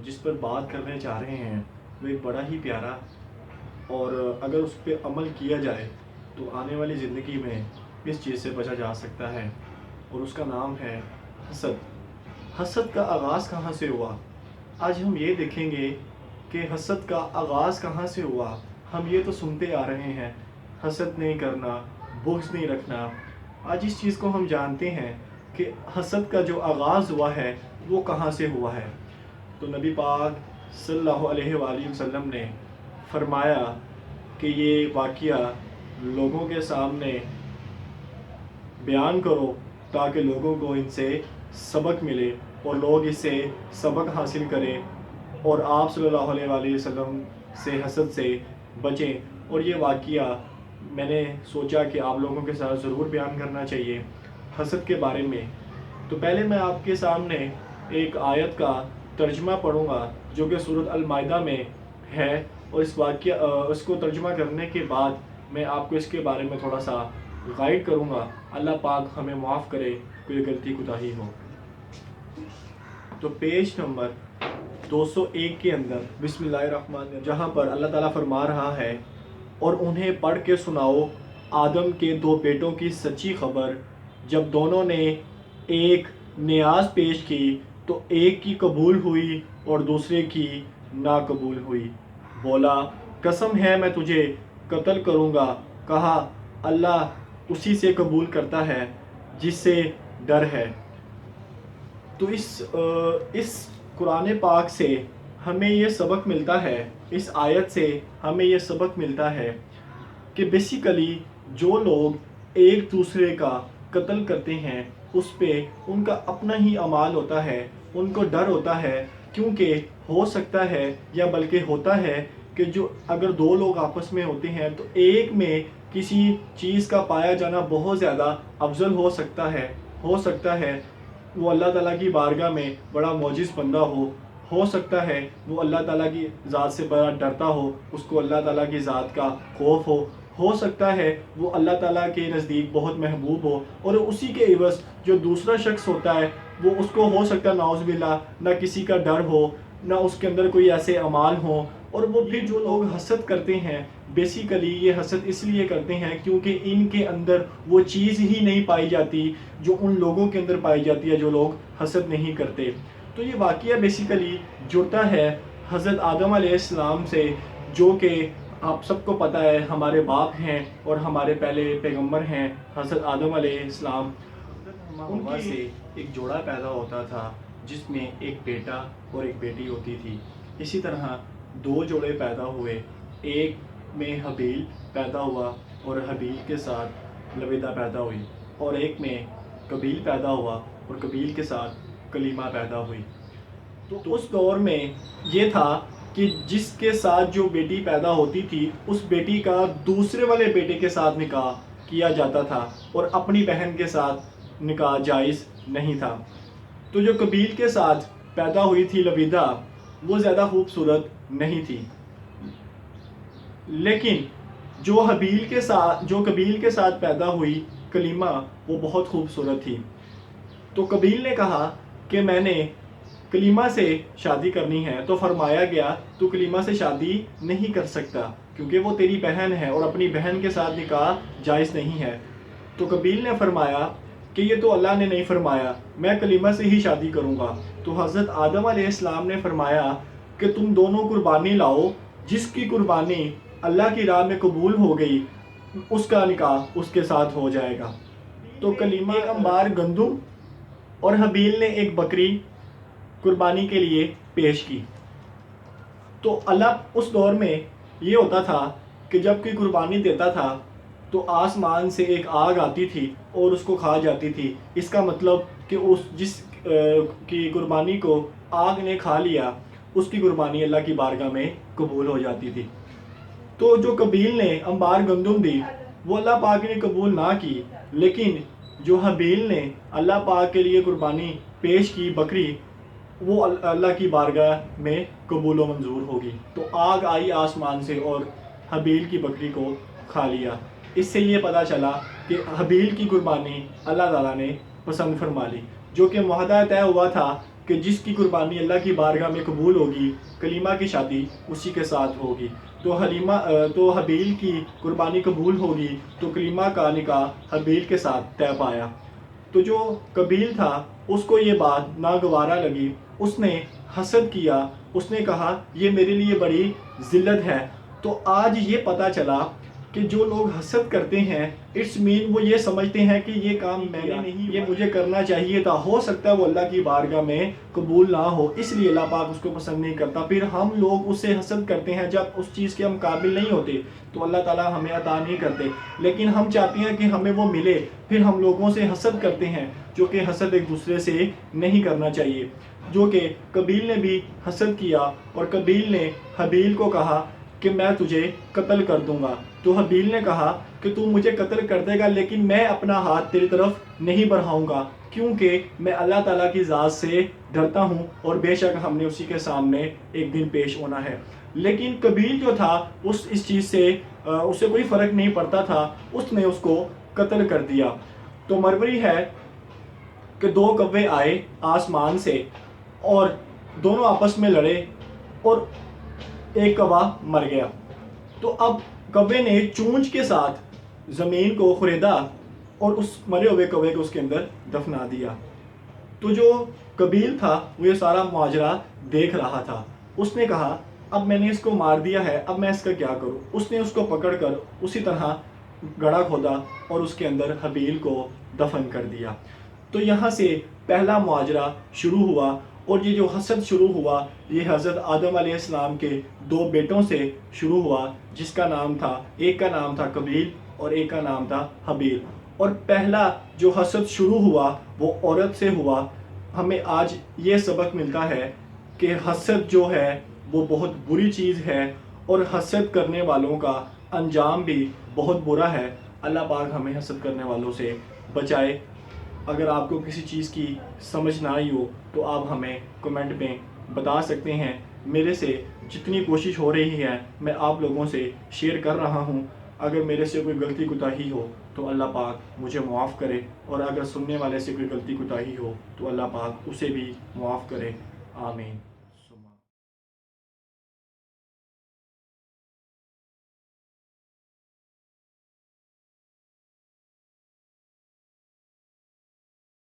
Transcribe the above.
جس پر بات کرنے چاہ رہے ہیں وہ ایک بڑا ہی پیارا، اور اگر اس پہ عمل کیا جائے تو آنے والی زندگی میں اس چیز سے بچا جا سکتا ہے، اور اس کا نام ہے حسد۔ حسد کا آغاز کہاں سے ہوا؟ آج ہم یہ دیکھیں گے کہ حسد کا آغاز کہاں سے ہوا۔ ہم یہ تو سنتے آ رہے ہیں، حسد نہیں کرنا، بغض نہیں رکھنا۔ آج اس چیز کو ہم جانتے ہیں کہ حسد کا جو آغاز ہوا ہے وہ کہاں سے ہوا ہے۔ تو نبی پاک صلی اللہ علیہ وآلہ وسلم نے فرمایا کہ یہ واقعہ لوگوں کے سامنے بیان کرو تاکہ لوگوں کو ان سے سبق ملے اور لوگ اس سے سبق حاصل کریں، اور آپ صلی اللہ علیہ وآلہ وسلم سے حسد سے بچیں۔ اور یہ واقعہ میں نے سوچا کہ آپ لوگوں کے ساتھ ضرور بیان کرنا چاہیے حسد کے بارے میں۔ تو پہلے میں آپ کے سامنے ایک آیت کا ترجمہ پڑھوں گا جو کہ سورۃ المائدہ میں ہے، اور اس کو ترجمہ کرنے کے بعد میں آپ کو اس کے بارے میں تھوڑا سا گائیڈ کروں گا۔ اللہ پاک ہمیں معاف کرے کوئی غلطی کوتاہی ہو۔ تو پیج نمبر 201 کے اندر بسم اللہ الرحمن الرحیم، جہاں پر اللہ تعالیٰ فرما رہا ہے، اور انہیں پڑھ کے سناؤ آدم کے دو بیٹوں کی سچی خبر، جب دونوں نے ایک نیاز پیش کی تو ایک کی قبول ہوئی اور دوسرے کی ناقبول ہوئی۔ بولا قسم ہے میں تجھے قتل کروں گا، کہا اللہ اسی سے قبول کرتا ہے جس سے ڈر ہے۔ تو اس قرآن پاک سے ہمیں یہ سبق ملتا ہے، اس آیت سے ہمیں یہ سبق ملتا ہے کہ بیسیکلی جو لوگ ایک دوسرے کا قتل کرتے ہیں اس پہ ان کا اپنا ہی اعمال ہوتا ہے، ان کو ڈر ہوتا ہے، کیونکہ ہو سکتا ہے یا بلکہ ہوتا ہے کہ جو اگر دو لوگ آپس میں ہوتے ہیں تو ایک میں کسی چیز کا پایا جانا بہت زیادہ افضل ہو سکتا ہے وہ اللہ تعالیٰ کی بارگاہ میں بڑا معجز بندہ ہو سکتا ہے وہ اللہ تعالیٰ کی ذات سے بڑا ڈرتا ہو، اس کو اللہ تعالیٰ کی ذات کا خوف ہو سکتا ہے وہ اللہ تعالیٰ کے نزدیک بہت محبوب ہو، اور اسی کے عوض جو دوسرا شخص ہوتا ہے وہ اس کو ہو سکتا ہے نعوذ باللہ نہ کسی کا ڈر ہو، نہ اس کے اندر کوئی ایسے اعمال ہوں۔ اور وہ پھر جو لوگ حسد کرتے ہیں بیسیکلی یہ حسد اس لیے کرتے ہیں کیونکہ ان کے اندر وہ چیز ہی نہیں پائی جاتی جو ان لوگوں کے اندر پائی جاتی ہے جو لوگ حسد نہیں کرتے۔ تو یہ واقعہ بیسیکلی جڑتا ہے حضرت آدم علیہ السلام سے، جو کہ آپ سب کو پتہ ہے ہمارے باپ ہیں اور ہمارے پہلے پیغمبر ہیں حضرت آدم علیہ السلام۔ ان کی سے ایک جوڑا پیدا ہوتا تھا جس میں ایک بیٹا اور ایک بیٹی ہوتی تھی۔ اسی طرح دو جوڑے پیدا ہوئے، ایک میں حابیل پیدا ہوا اور حابیل کے ساتھ لبیدہ پیدا ہوئی، اور ایک میں قابیل پیدا ہوا اور قابیل کے ساتھ کلیمہ پیدا ہوئی۔ تو اس دور میں یہ تھا کہ جس کے ساتھ جو بیٹی پیدا ہوتی تھی اس بیٹی کا دوسرے والے بیٹے کے ساتھ نکاح کیا جاتا تھا، اور اپنی بہن کے ساتھ نکاح جائز نہیں تھا۔ تو جو قابیل کے ساتھ پیدا ہوئی تھی لبیدہ وہ زیادہ خوبصورت نہیں تھی، لیکن جو قابیل کے ساتھ پیدا ہوئی کلیمہ وہ بہت خوبصورت تھی۔ تو قابیل نے کہا کہ میں نے کلیمہ سے شادی کرنی ہے، تو فرمایا گیا تو کلیمہ سے شادی نہیں کر سکتا کیونکہ وہ تیری بہن ہے اور اپنی بہن کے ساتھ نکاح جائز نہیں ہے۔ تو قابیل نے فرمایا کہ یہ تو اللہ نے نہیں فرمایا، میں کلیمہ سے ہی شادی کروں گا۔ تو حضرت آدم علیہ السلام نے فرمایا کہ تم دونوں قربانی لاؤ، جس کی قربانی اللہ کی راہ میں قبول ہو گئی اس کا نکاح اس کے ساتھ ہو جائے گا۔ تو کلیمہ ایک انبار گندم اور حابیل نے ایک بکری قربانی کے لیے پیش کی۔ تو اللہ اس دور میں یہ ہوتا تھا کہ جب کوئی قربانی دیتا تھا تو آسمان سے ایک آگ آتی تھی اور اس کو کھا جاتی تھی۔ اس کا مطلب کہ جس کی قربانی کو آگ نے کھا لیا اس کی قربانی اللہ کی بارگاہ میں قبول ہو جاتی تھی۔ تو جو قابیل نے انبار گندم دی وہ اللہ پاک نے قبول نہ کی، لیکن جو حابیل نے اللہ پاک کے لیے قربانی پیش کی بکری وہ اللہ کی بارگاہ میں قبول و منظور ہوگی۔ تو آگ آئی آسمان سے اور حابیل کی بکری کو کھا لیا۔ اس سے یہ پتہ چلا کہ حابیل کی قربانی اللہ تعالیٰ نے پسند فرما لی، جو کہ معاہدہ طے ہوا تھا کہ جس کی قربانی اللہ کی بارگاہ میں قبول ہوگی، کلیمہ کی شادی اسی کے ساتھ ہوگی۔ تو حبیل کی قربانی قبول ہوگی تو کلیمہ کا نکاح حبیل کے ساتھ طے پایا۔ تو جو قبیل تھا اس کو یہ بات ناگوارہ لگی، اس نے حسد کیا، اس نے کہا یہ میرے لیے بڑی ذلت ہے۔ تو آج یہ پتہ چلا کہ جو لوگ حسد کرتے ہیں اٹس مین وہ یہ سمجھتے ہیں کہ یہ کام میں نے نہیں، یہ مجھے کرنا چاہیے تھا، ہو سکتا ہے وہ اللہ کی بارگاہ میں قبول نہ ہو، اس لیے اللہ پاک اس کو پسند نہیں کرتا۔ پھر ہم لوگ اس سے حسد کرتے ہیں جب اس چیز کے ہم قابل نہیں ہوتے تو اللہ تعالیٰ ہمیں عطا نہیں کرتے، لیکن ہم چاہتے ہیں کہ ہمیں وہ ملے، پھر ہم لوگوں سے حسد کرتے ہیں، جو کہ حسد ایک دوسرے سے نہیں کرنا چاہیے۔ جو کہ قبیل نے بھی حسد کیا اور قبیل نے حبیل کو کہا کہ میں تجھے قتل کر دوں گا۔ تو حبیل نے کہا کہ تو مجھے قتل کر دے گا لیکن میں اپنا ہاتھ تیری طرف نہیں بڑھاؤں گا، کیونکہ میں اللہ تعالیٰ کی ذات سے ڈرتا ہوں اور بے شک ہم نے اسی کے سامنے ایک دن پیش ہونا ہے۔ لیکن قبیل جو تھا اس چیز سے اسے کوئی فرق نہیں پڑتا تھا، اس نے اس کو قتل کر دیا۔ تو مروی ہے کہ 2 کوے آئے آسمان سے اور دونوں آپس میں لڑے اور ایک کوا مر گیا۔ تو اب کوے نے چونچ کے ساتھ زمین کو خریدا اور اس مرے ہوئے کوے کو اس کے اندر دفنا دیا۔ تو جو قبیل تھا وہ یہ سارا ماجرا دیکھ رہا تھا، اس نے کہا اب میں نے اس کو مار دیا ہے، اب میں اس کا کیا کروں؟ اس نے اس کو پکڑ کر اسی طرح گڑھا کھودا اور اس کے اندر حبیل کو دفن کر دیا۔ تو یہاں سے پہلا ماجرا شروع ہوا، اور یہ جو حسد شروع ہوا یہ حضرت آدم علیہ السلام کے 2 بیٹوں سے شروع ہوا، جس کا نام تھا، ایک کا نام تھا قبیل اور ایک کا نام تھا حبیل۔ اور پہلا جو حسد شروع ہوا وہ عورت سے ہوا۔ ہمیں آج یہ سبق ملتا ہے کہ حسد جو ہے وہ بہت بری چیز ہے اور حسد کرنے والوں کا انجام بھی بہت برا ہے۔ اللہ پاک ہمیں حسد کرنے والوں سے بچائے۔ اگر آپ کو کسی چیز کی سمجھ نہ آئی ہو تو آپ ہمیں کمنٹ میں بتا سکتے ہیں۔ میرے سے جتنی کوشش ہو رہی ہے میں آپ لوگوں سے شیئر کر رہا ہوں۔ اگر میرے سے کوئی غلطی کوتاہی ہو تو اللہ پاک مجھے معاف کرے، اور اگر سننے والے سے کوئی غلطی کوتاہی ہو تو اللہ پاک اسے بھی معاف کرے۔ آمین۔